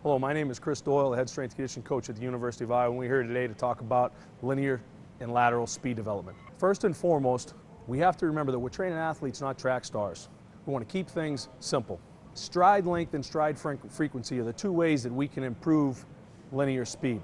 Hello, my name is Chris Doyle, the head strength conditioning coach at the University of Iowa, and we're here today to talk about linear and lateral speed development. First and foremost, we have to remember that we're training athletes, not track stars. We want to keep things simple. Stride length and stride frequency are the two ways that we can improve linear speed.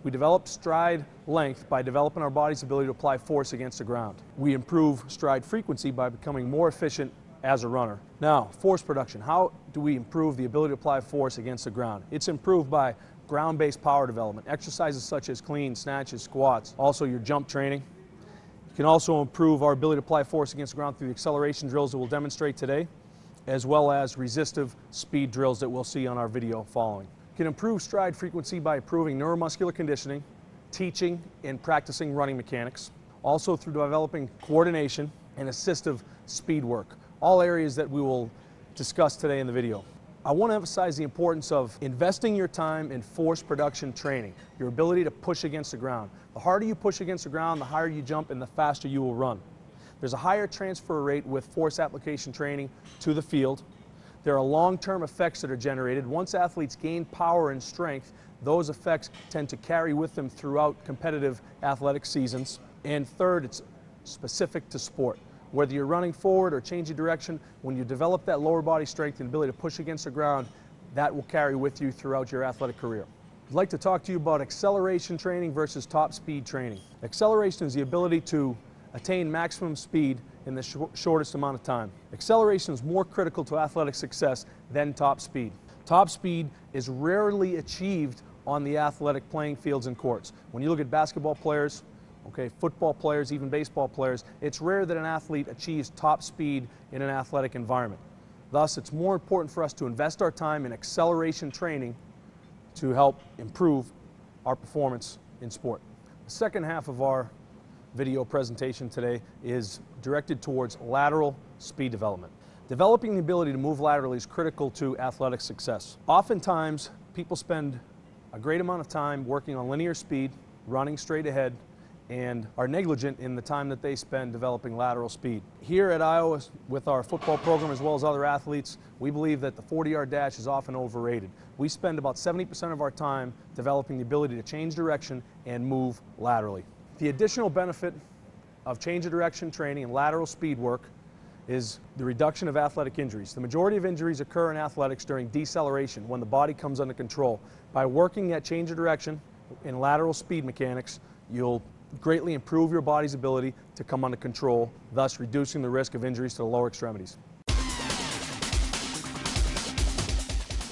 We develop stride length by developing our body's ability to apply force against the ground. We improve stride frequency by becoming more efficient as a runner. Now, force production. How do we improve the ability to apply force against the ground? It's improved by ground-based power development, exercises such as clean, snatches, squats, also your jump training. You can also improve our ability to apply force against the ground through the acceleration drills that we'll demonstrate today, as well as resistive speed drills that we'll see on our video following. You can improve stride frequency by improving neuromuscular conditioning, teaching and practicing running mechanics, also through developing coordination and assistive speed work, all areas that we will discuss today in the video. I want to emphasize the importance of investing your time in force production training, your ability to push against the ground. The harder you push against the ground, the higher you jump and the faster you will run. There's a higher transfer rate with force application training to the field. There are long-term effects that are generated. Once athletes gain power and strength, those effects tend to carry with them throughout competitive athletic seasons. And third, it's specific to sport. Whether you're running forward or changing direction, when you develop that lower body strength and ability to push against the ground, that will carry with you throughout your athletic career. I'd like to talk to you about acceleration training versus top speed training. Acceleration is the ability to attain maximum speed in the shortest amount of time. Acceleration is more critical to athletic success than top speed. Top speed is rarely achieved on the athletic playing fields and courts. When you look at basketball players, football players, even baseball players, it's rare that an athlete achieves top speed in an athletic environment. Thus, it's more important for us to invest our time in acceleration training to help improve our performance in sport. The second half of our video presentation today is directed towards lateral speed development. Developing the ability to move laterally is critical to athletic success. Oftentimes, people spend a great amount of time working on linear speed, running straight ahead, and are negligent in the time that they spend developing lateral speed. Here at Iowa, with our football program as well as other athletes, we believe that the 40-yard dash is often overrated. We spend about 70% of our time developing the ability to change direction and move laterally. The additional benefit of change of direction training and lateral speed work is the reduction of athletic injuries. The majority of injuries occur in athletics during deceleration, when the body comes under control. By working at change of direction in lateral speed mechanics, you'll greatly improve your body's ability to come under control, thus reducing the risk of injuries to the lower extremities.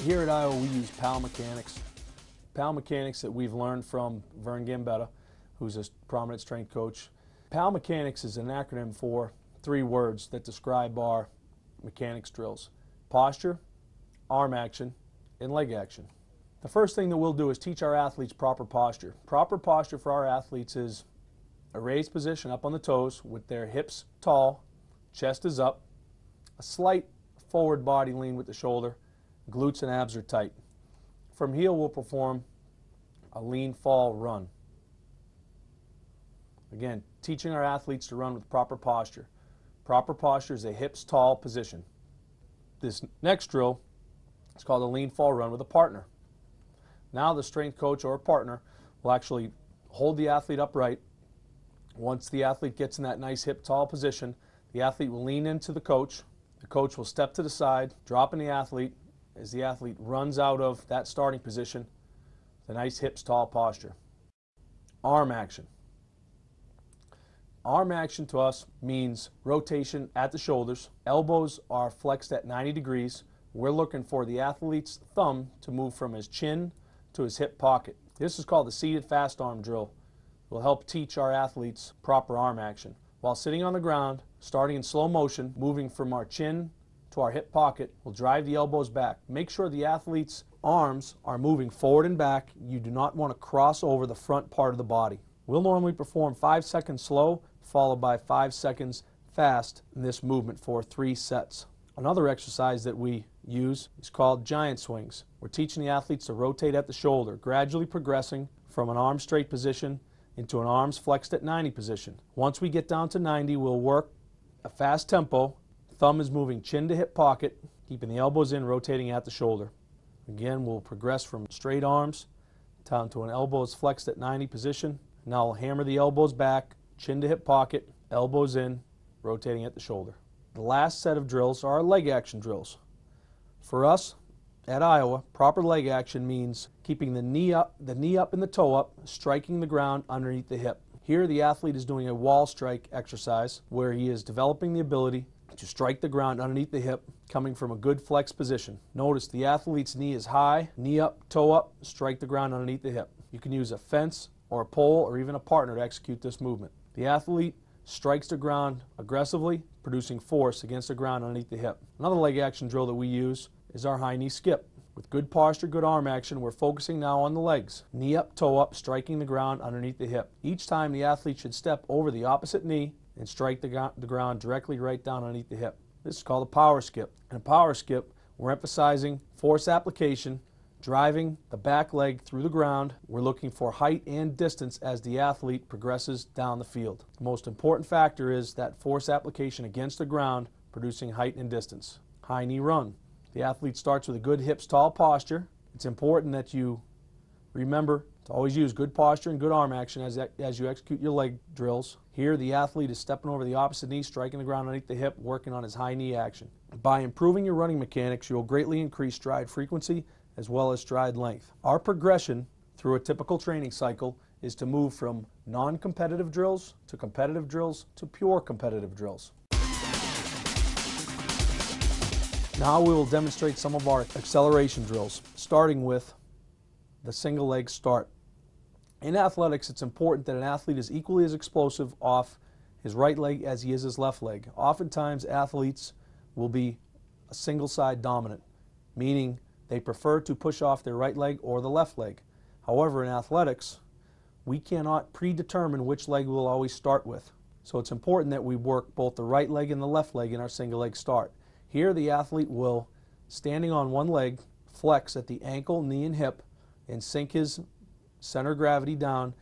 Here at Iowa, we use PAL mechanics. PAL mechanics that we've learned from Vern Gambetta, who's a prominent strength coach. PAL mechanics is an acronym for three words that describe our mechanics drills: posture, arm action, and leg action. The first thing that we'll do is teach our athletes proper posture. Proper posture for our athletes is a raised position up on the toes with their hips tall, chest is up, a slight forward body lean with the shoulder, glutes and abs are tight. From here we'll perform a lean fall run. Again, teaching our athletes to run with proper posture. Proper posture is a hips tall position. This next drill is called a lean fall run with a partner. Now the strength coach or partner will actually hold the athlete upright. Once the athlete gets in that nice hip tall position, the athlete will lean into the coach. The coach will step to the side, dropping the athlete as the athlete runs out of that starting position, the nice hips tall posture. Arm action. Arm action to us means rotation at the shoulders. Elbows are flexed at 90 degrees. We're looking for the athlete's thumb to move from his chin to his hip pocket. This is called the seated fast arm drill. It will help teach our athletes proper arm action. While sitting on the ground, starting in slow motion, moving from our chin to our hip pocket, we'll drive the elbows back. Make sure the athlete's arms are moving forward and back. You do not want to cross over the front part of the body. We'll normally perform 5 seconds slow, followed by 5 seconds fast in this movement for 3 sets. Another exercise that we use is called giant swings. We're teaching the athletes to rotate at the shoulder, gradually progressing from an arm straight position into an arms flexed at 90 position. Once we get down to 90, we'll work a fast tempo. Thumb is moving chin to hip pocket, keeping the elbows in, rotating at the shoulder. Again, we'll progress from straight arms down to an elbows flexed at 90 position. Now I'll hammer the elbows back, chin to hip pocket, elbows in, rotating at the shoulder. The last set of drills are our leg action drills. For us at Iowa, proper leg action means keeping the knee up and the toe up, striking the ground underneath the hip. Here the athlete is doing a wall strike exercise where he is developing the ability to strike the ground underneath the hip, coming from a good flex position. Notice the athlete's knee is high, knee up, toe up, strike the ground underneath the hip. You can use a fence or a pole or even a partner to execute this movement. The athlete strikes the ground aggressively, producing force against the ground underneath the hip. Another leg action drill that we use is our high knee skip. With good posture, good arm action, we're focusing now on the legs. Knee up, toe up, striking the ground underneath the hip. Each time the athlete should step over the opposite knee and strike the ground directly right down underneath the hip. This is called a power skip. In a power skip, we're emphasizing force application, driving the back leg through the ground. We're looking for height and distance as the athlete progresses down the field. The most important factor is that force application against the ground, producing height and distance. High knee run. The athlete starts with a good hips tall posture. It's important that you remember to always use good posture and good arm action as you execute your leg drills. Here the athlete is stepping over the opposite knee, striking the ground underneath the hip, working on his high knee action. By improving your running mechanics, you'll greatly increase stride frequency as well as stride length. Our progression through a typical training cycle is to move from non-competitive drills to pure competitive drills. Now we will demonstrate some of our acceleration drills, starting with the single leg start. In athletics, it's important that an athlete is equally as explosive off his right leg as he is his left leg. Oftentimes, athletes will be a single side dominant, meaning they prefer to push off their right leg or the left leg. However, in athletics, we cannot predetermine which leg we'll always start with. So it's important that we work both the right leg and the left leg in our single leg start. Here the athlete will, standing on one leg, flex at the ankle, knee, and hip and sink his center of gravity down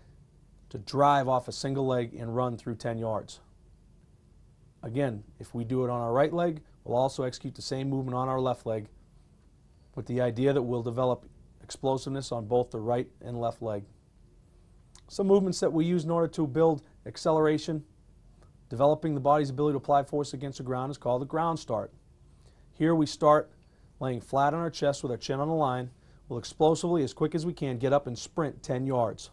to drive off a single leg and run through 10 yards. Again, if we do it on our right leg, we'll also execute the same movement on our left leg with the idea that we'll develop explosiveness on both the right and left leg. Some movements that we use in order to build acceleration, developing the body's ability to apply force against the ground, is called the ground start. Here we start laying flat on our chest with our chin on the line. We'll explosively, as quick as we can, get up and sprint 10 yards.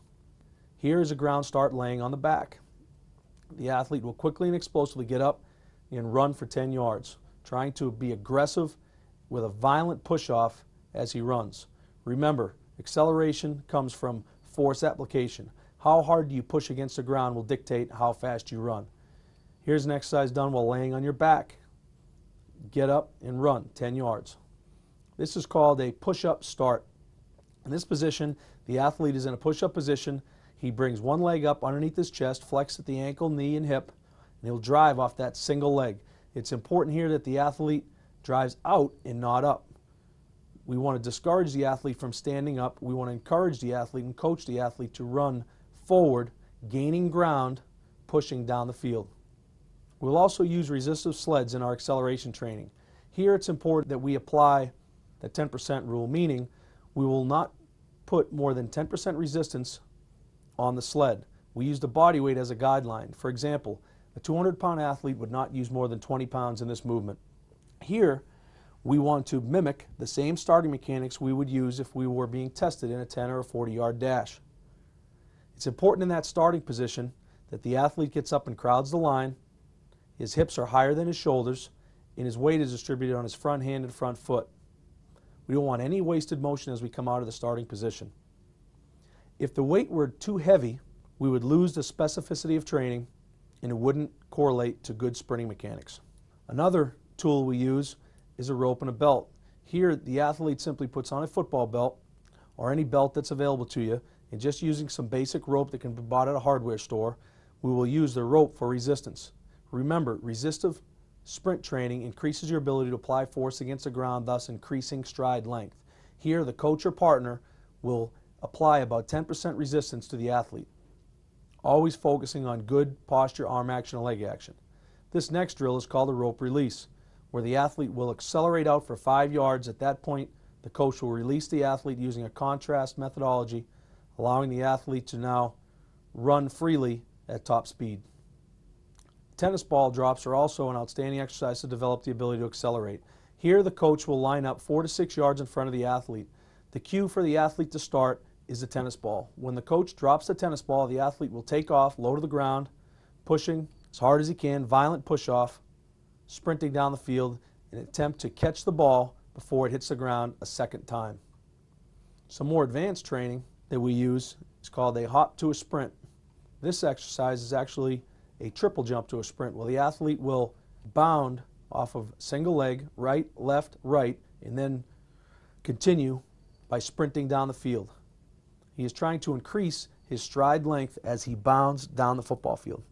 Here is a ground start laying on the back. The athlete will quickly and explosively get up and run for 10 yards, trying to be aggressive with a violent push-off as he runs. Remember, acceleration comes from force application. How hard do you push against the ground will dictate how fast you run. Here's an exercise done while laying on your back. Get up and run 10 yards. This is called a push-up start. In this position, the athlete is in a push-up position. He brings one leg up underneath his chest, flex at the ankle, knee, and hip, and he'll drive off that single leg. It's important here that the athlete drives out and not up. We want to discourage the athlete from standing up. We want to encourage the athlete and coach the athlete to run forward, gaining ground, pushing down the field. We'll also use resistive sleds in our acceleration training. Here it's important that we apply the 10% rule, meaning we will not put more than 10% resistance on the sled. We use the body weight as a guideline. For example, a 200-pound athlete would not use more than 20 pounds in this movement. Here, we want to mimic the same starting mechanics we would use if we were being tested in a 10 or a 40-yard dash. It's important in that starting position that the athlete gets up and crowds the line, his hips are higher than his shoulders, and his weight is distributed on his front hand and front foot. We don't want any wasted motion as we come out of the starting position. If the weight were too heavy, we would lose the specificity of training and it wouldn't correlate to good sprinting mechanics. Another tool we use is a rope and a belt. Here, the athlete simply puts on a football belt or any belt that's available to you, and just using some basic rope that can be bought at a hardware store, we will use the rope for resistance. Remember, resistive sprint training increases your ability to apply force against the ground, thus increasing stride length. Here, the coach or partner will apply about 10% resistance to the athlete, always focusing on good posture, arm action, and leg action. This next drill is called a rope release, where the athlete will accelerate out for 5 yards. At that point, The coach will release the athlete using a contrast methodology, allowing the athlete to now run freely at top speed. Tennis ball drops are also an outstanding exercise to develop the ability to accelerate. Here the coach will line up 4 to 6 yards in front of the athlete. The cue for the athlete to start is the tennis ball. When the coach drops the tennis ball, the athlete will take off, low to the ground, pushing as hard as he can, violent push-off, sprinting down the field in an attempt to catch the ball before it hits the ground a second time. Some more advanced training that we use is called a hop to a sprint. This exercise is actually a triple jump to a sprint, where the athlete will bound off of single leg, right, left, right, and then continue by sprinting down the field. He is trying to increase his stride length as he bounds down the football field.